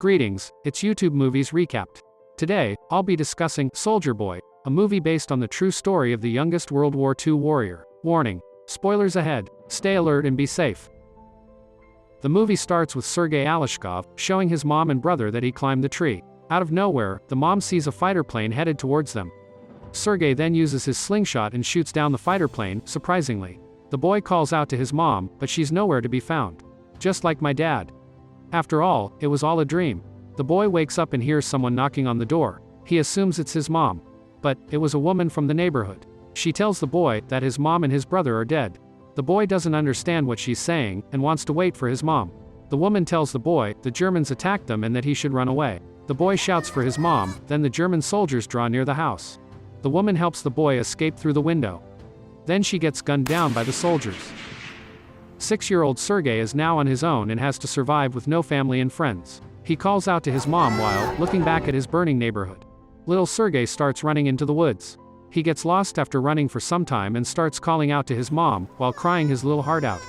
Greetings, it's YouTube Movies Recapped. Today, I'll be discussing Soldier Boy, a movie based on the true story of the youngest World War II warrior. Warning: spoilers ahead, stay alert and be safe. The movie starts with Sergei Aleshkov showing his mom and brother that he climbed the tree. Out of nowhere, the mom sees a fighter plane headed towards them. Sergei then uses his slingshot and shoots down the fighter plane, surprisingly. The boy calls out to his mom, but she's nowhere to be found. Just like my dad. After all, it was all a dream. The boy wakes up and hears someone knocking on the door. He assumes it's his mom. But it was a woman from the neighborhood. She tells the boy that his mom and his brother are dead. The boy doesn't understand what she's saying and wants to wait for his mom. The woman tells the boy the Germans attacked them and that he should run away. The boy shouts for his mom, then the German soldiers draw near the house. The woman helps the boy escape through the window. Then she gets gunned down by the soldiers. 6-year-old Sergei is now on his own and has to survive with no family and friends. He calls out to his mom while looking back at his burning neighborhood. Little Sergei starts running into the woods. He gets lost after running for some time and starts calling out to his mom while crying his little heart out.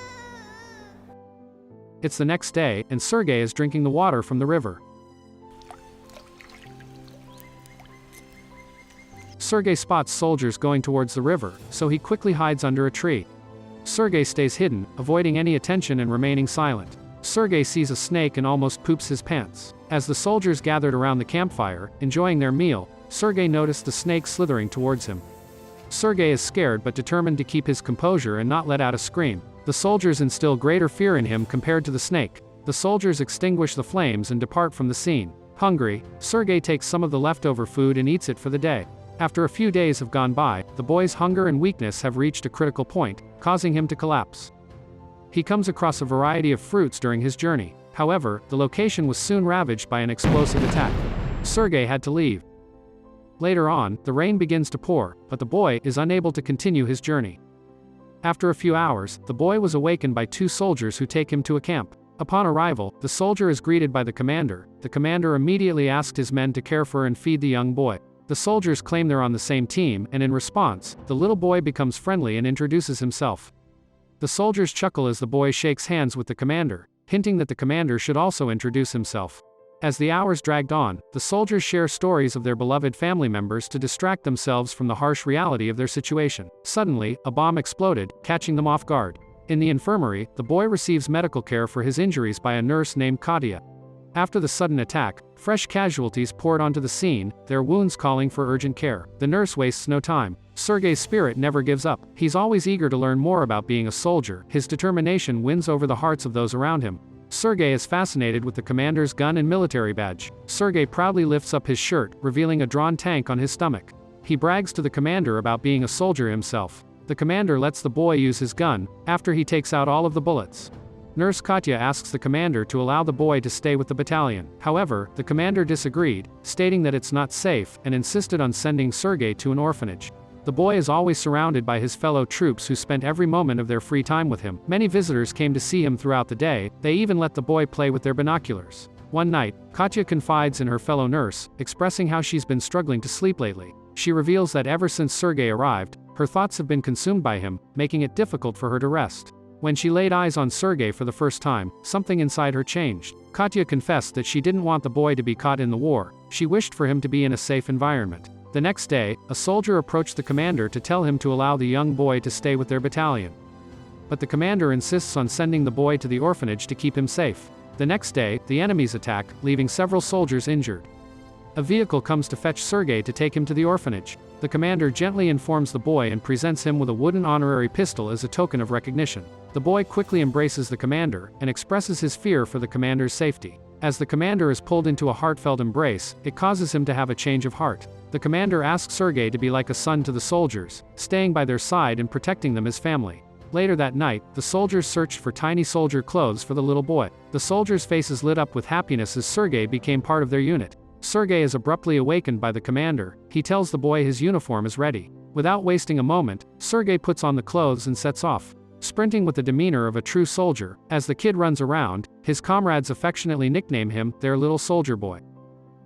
It's the next day, and Sergei is drinking the water from the river. Sergei spots soldiers going towards the river, so he quickly hides under a tree. Sergei stays hidden, avoiding any attention and remaining silent. Sergei sees a snake and almost poops his pants. As the soldiers gathered around the campfire, enjoying their meal, Sergei noticed the snake slithering towards him. Sergei is scared but determined to keep his composure and not let out a scream. The soldiers instill greater fear in him compared to the snake. The soldiers extinguish the flames and depart from the scene. Hungry, Sergei takes some of the leftover food and eats it for the day. After a few days have gone by, the boy's hunger and weakness have reached a critical point, causing him to collapse. He comes across a variety of fruits during his journey. However, the location was soon ravaged by an explosive attack. Sergei had to leave. Later on, the rain begins to pour, but the boy is unable to continue his journey. After a few hours, the boy was awakened by 2 soldiers who take him to a camp. Upon arrival, the soldier is greeted by the commander. The commander immediately asked his men to care for and feed the young boy. The soldiers claim they're on the same team, and in response, the little boy becomes friendly and introduces himself. The soldiers chuckle as the boy shakes hands with the commander, hinting that the commander should also introduce himself. As the hours dragged on, the soldiers share stories of their beloved family members to distract themselves from the harsh reality of their situation. Suddenly, a bomb exploded, catching them off guard. In the infirmary, the boy receives medical care for his injuries by a nurse named Katya. After the sudden attack, fresh casualties poured onto the scene, their wounds calling for urgent care. The nurse wastes no time. Sergei's spirit never gives up. He's always eager to learn more about being a soldier. His determination wins over the hearts of those around him. Sergei is fascinated with the commander's gun and military badge. Sergei proudly lifts up his shirt, revealing a drawn tank on his stomach. He brags to the commander about being a soldier himself. The commander lets the boy use his gun, after he takes out all of the bullets. Nurse Katya asks the commander to allow the boy to stay with the battalion. However, the commander disagreed, stating that it's not safe, and insisted on sending Sergei to an orphanage. The boy is always surrounded by his fellow troops who spent every moment of their free time with him. Many visitors came to see him throughout the day. They even let the boy play with their binoculars. One night, Katya confides in her fellow nurse, expressing how she's been struggling to sleep lately. She reveals that ever since Sergei arrived, her thoughts have been consumed by him, making it difficult for her to rest. When she laid eyes on Sergei for the first time, something inside her changed. Katya confessed that she didn't want the boy to be caught in the war. She wished for him to be in a safe environment. The next day, a soldier approached the commander to tell him to allow the young boy to stay with their battalion. But the commander insists on sending the boy to the orphanage to keep him safe. The next day, the enemies attack, leaving several soldiers injured. A vehicle comes to fetch Sergei to take him to the orphanage. The commander gently informs the boy and presents him with a wooden honorary pistol as a token of recognition. The boy quickly embraces the commander, and expresses his fear for the commander's safety. As the commander is pulled into a heartfelt embrace, it causes him to have a change of heart. The commander asks Sergei to be like a son to the soldiers, staying by their side and protecting them as family. Later that night, the soldiers searched for tiny soldier clothes for the little boy. The soldiers' faces lit up with happiness as Sergei became part of their unit. Sergei is abruptly awakened by the commander. He tells the boy his uniform is ready. Without wasting a moment, Sergei puts on the clothes and sets off. Sprinting with the demeanor of a true soldier, as the kid runs around, his comrades affectionately nickname him their little soldier boy.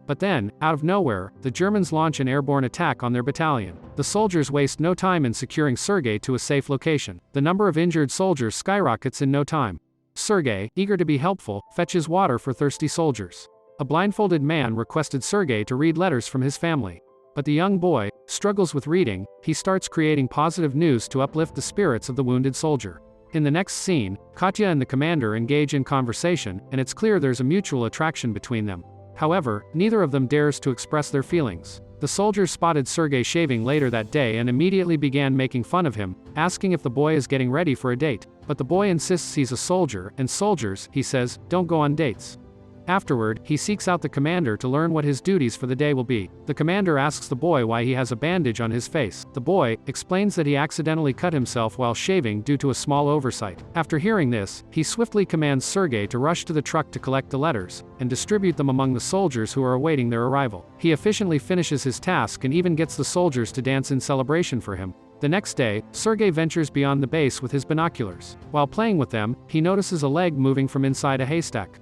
But then, out of nowhere, the Germans launch an airborne attack on their battalion. The soldiers waste no time in securing Sergei to a safe location. The number of injured soldiers skyrockets in no time. Sergei, eager to be helpful, fetches water for thirsty soldiers. A blindfolded man requested Sergei to read letters from his family. But the young boy struggles with reading. He starts creating positive news to uplift the spirits of the wounded soldier. In the next scene, Katya and the commander engage in conversation, and it's clear there's a mutual attraction between them. However, neither of them dares to express their feelings. The soldiers spotted Sergei shaving later that day and immediately began making fun of him, asking if the boy is getting ready for a date. But the boy insists he's a soldier, and soldiers, he says, don't go on dates. Afterward, he seeks out the commander to learn what his duties for the day will be. The commander asks the boy why he has a bandage on his face. The boy explains that he accidentally cut himself while shaving due to a small oversight. After hearing this, he swiftly commands Sergei to rush to the truck to collect the letters and distribute them among the soldiers who are awaiting their arrival. He efficiently finishes his task and even gets the soldiers to dance in celebration for him. The next day, Sergei ventures beyond the base with his binoculars. While playing with them, he notices a leg moving from inside a haystack.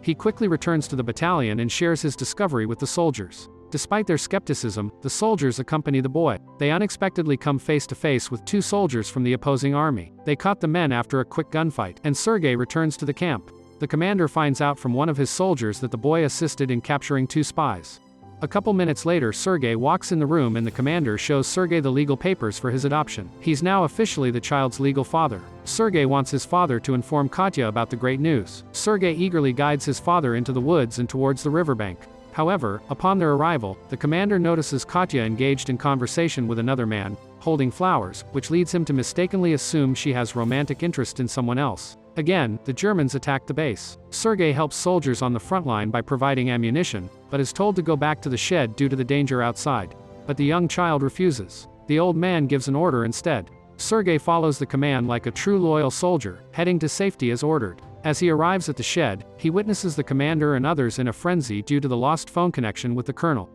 He quickly returns to the battalion and shares his discovery with the soldiers. Despite their skepticism, the soldiers accompany the boy. They unexpectedly come face to face with two soldiers from the opposing army. They caught the men after a quick gunfight, and Sergei returns to the camp. The commander finds out from one of his soldiers that the boy assisted in capturing two spies. A couple minutes later, Sergei walks in the room and the commander shows Sergei the legal papers for his adoption. He's now officially the child's legal father. Sergei wants his father to inform Katya about the great news. Sergei eagerly guides his father into the woods and towards the riverbank. However, upon their arrival, the commander notices Katya engaged in conversation with another man, holding flowers, which leads him to mistakenly assume she has romantic interest in someone else. Again, the Germans attack the base. Sergei helps soldiers on the front line by providing ammunition, but is told to go back to the shed due to the danger outside. But the young child refuses. The old man gives an order instead. Sergei follows the command like a true loyal soldier, heading to safety as ordered. As he arrives at the shed, he witnesses the commander and others in a frenzy due to the lost phone connection with the colonel.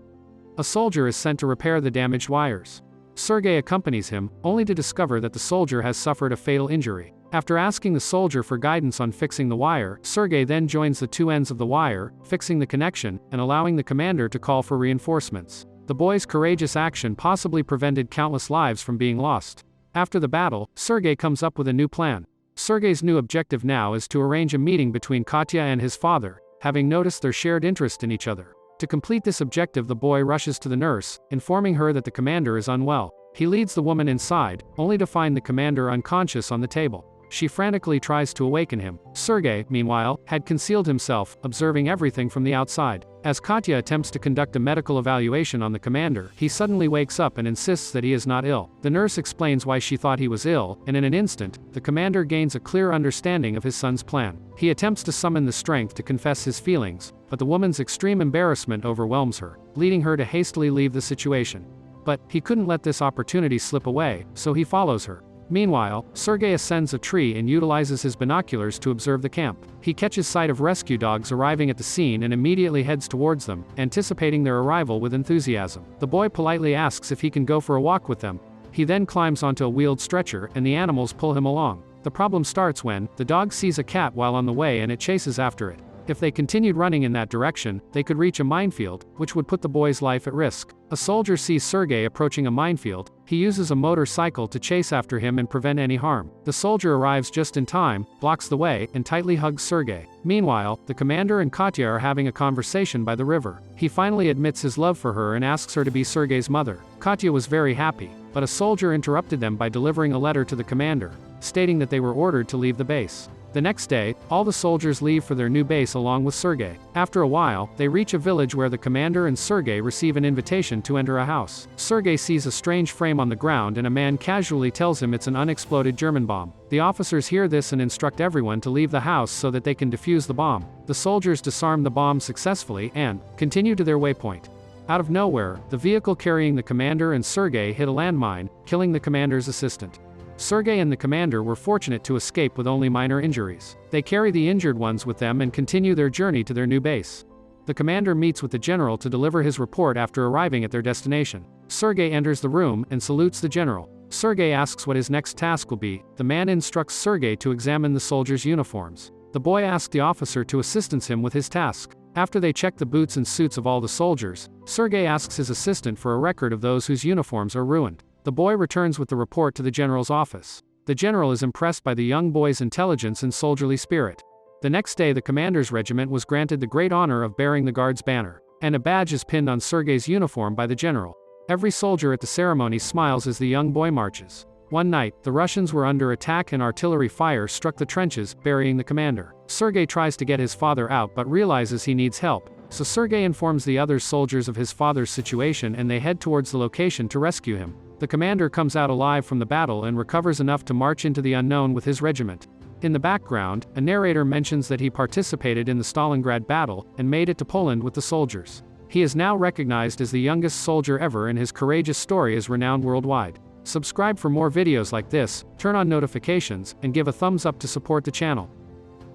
A soldier is sent to repair the damaged wires. Sergei accompanies him, only to discover that the soldier has suffered a fatal injury. After asking the soldier for guidance on fixing the wire, Sergei then joins the two ends of the wire, fixing the connection, and allowing the commander to call for reinforcements. The boy's courageous action possibly prevented countless lives from being lost. After the battle, Sergei comes up with a new plan. Sergei's new objective now is to arrange a meeting between Katya and his father, having noticed their shared interest in each other. To complete this objective, the boy rushes to the nurse, informing her that the commander is unwell. He leads the woman inside, only to find the commander unconscious on the table. She frantically tries to awaken him. Sergei, meanwhile, had concealed himself, observing everything from the outside. As Katya attempts to conduct a medical evaluation on the commander, he suddenly wakes up and insists that he is not ill. The nurse explains why she thought he was ill, and in an instant, the commander gains a clear understanding of his son's plan. He attempts to summon the strength to confess his feelings, but the woman's extreme embarrassment overwhelms her, leading her to hastily leave the situation. But he couldn't let this opportunity slip away, so he follows her. Meanwhile, Sergei ascends a tree and utilizes his binoculars to observe the camp. He catches sight of rescue dogs arriving at the scene and immediately heads towards them, anticipating their arrival with enthusiasm. The boy politely asks if he can go for a walk with them. He then climbs onto a wheeled stretcher and the animals pull him along. The problem starts when the dog sees a cat while on the way and it chases after it. If they continued running in that direction, they could reach a minefield, which would put the boy's life at risk. A soldier sees Sergei approaching a minefield. He uses a motorcycle to chase after him and prevent any harm. The soldier arrives just in time, blocks the way, and tightly hugs Sergei. Meanwhile, the commander and Katya are having a conversation by the river. He finally admits his love for her and asks her to be Sergei's mother. Katya was very happy, but a soldier interrupted them by delivering a letter to the commander, stating that they were ordered to leave the base. The next day, all the soldiers leave for their new base along with Sergei. After a while, they reach a village where the commander and Sergei receive an invitation to enter a house. Sergei sees a strange frame on the ground and a man casually tells him it's an unexploded German bomb. The officers hear this and instruct everyone to leave the house so that they can defuse the bomb. The soldiers disarm the bomb successfully and continue to their waypoint. Out of nowhere, the vehicle carrying the commander and Sergei hit a landmine, killing the commander's assistant. Sergei and the commander were fortunate to escape with only minor injuries. They carry the injured ones with them and continue their journey to their new base. The commander meets with the general to deliver his report after arriving at their destination. Sergei enters the room and salutes the general. Sergei asks what his next task will be. The man instructs Sergei to examine the soldiers' uniforms. The boy asks the officer to assist him with his task. After they check the boots and suits of all the soldiers, Sergei asks his assistant for a record of those whose uniforms are ruined. The boy returns with the report to the general's office. The general is impressed by the young boy's intelligence and soldierly spirit. The next day the commander's regiment was granted the great honor of bearing the Guard's banner, and a badge is pinned on Sergei's uniform by the general. Every soldier at the ceremony smiles as the young boy marches. One night, the Russians were under attack and artillery fire struck the trenches, burying the commander. Sergei tries to get his father out but realizes he needs help, so Sergei informs the other soldiers of his father's situation and they head towards the location to rescue him. The commander comes out alive from the battle and recovers enough to march into the unknown with his regiment. In the background, a narrator mentions that he participated in the Stalingrad battle and made it to Poland with the soldiers. He is now recognized as the youngest soldier ever and his courageous story is renowned worldwide. Subscribe for more videos like this, turn on notifications, and give a thumbs up to support the channel.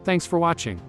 Thanks for watching.